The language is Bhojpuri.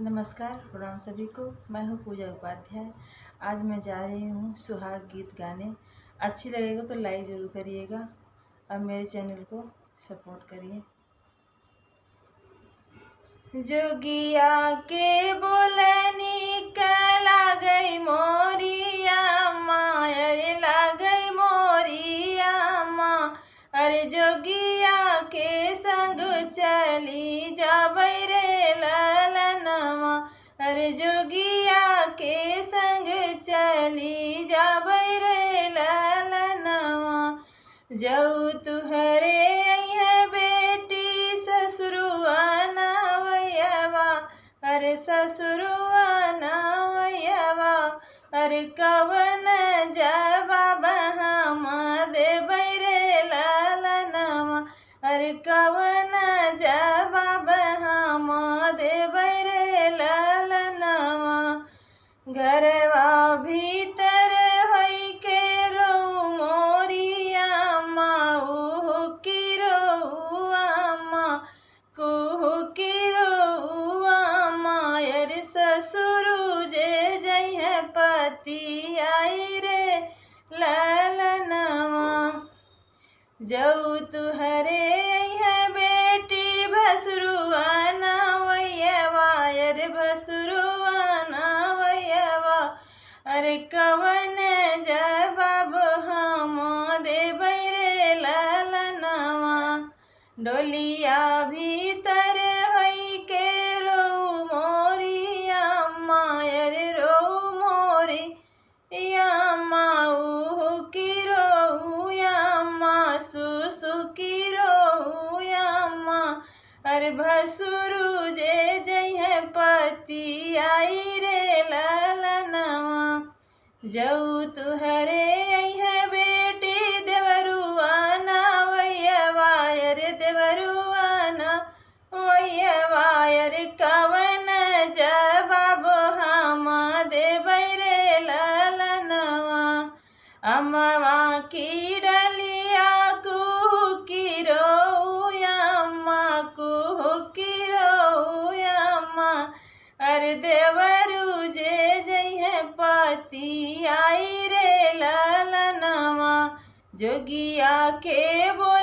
नमस्कार, प्रणाम सभी को। मैं हूँ पूजा उपाध्याय। आज मैं जा रही हूँ सुहाग गीत गाने। अच्छी लगेगा तो लाइक ज़रूर करिएगा और मेरे चैनल को सपोर्ट करिए। जोगिया के बोलनी कला गई मोरिया माँ, अरे ला गई मोरिया माँ। अरे जोगिया के संग चली जाबै रे ललनवा। अरे जोगिया के संग चली जाबै रे ललनवा। जाऊ तुहरे अइहे बेटी ससुरुआ नवैयवा। अरे ससुरुआ नवैयवा। अरे कवन जवाब हम देबै रे ललनवा। अरे कवन जवाब हम देबै रे ललनवा। घरवा भीतर होई के रो मोरिया माँ, उहु की रोआ माँ, कुहु की रोआ माँ। अरे ससुरु जे जइहे पति आई रे ललनवा। जाऊ तुहरे अइहे बेटी भसुरुआ नवैयवा। अरे भसुरुआ नवैयवा। अरे कवन जवाब हम देबै रे ललनवा। डोलिया भीतर होई के रो मोरिया माँ, अरे रो मोरिया माँ, उहु की रोया माँ, सुसु की रोया माँ। अरे भसुरु जे जइहे पति आई रे ललनवा। जाऊ तुहरे अइहे बेटी देवरुआ नवैयवा। अरे देवरुआ नवैयवा। अरे कवन जवाब हम देबै रे ललनवा। अमवा की डलिया कुहु की रोया माँ, कुहु की रोया माँ। अरे देवरु जे जइहे पति आई रे ललनवा। जोगिया के बोल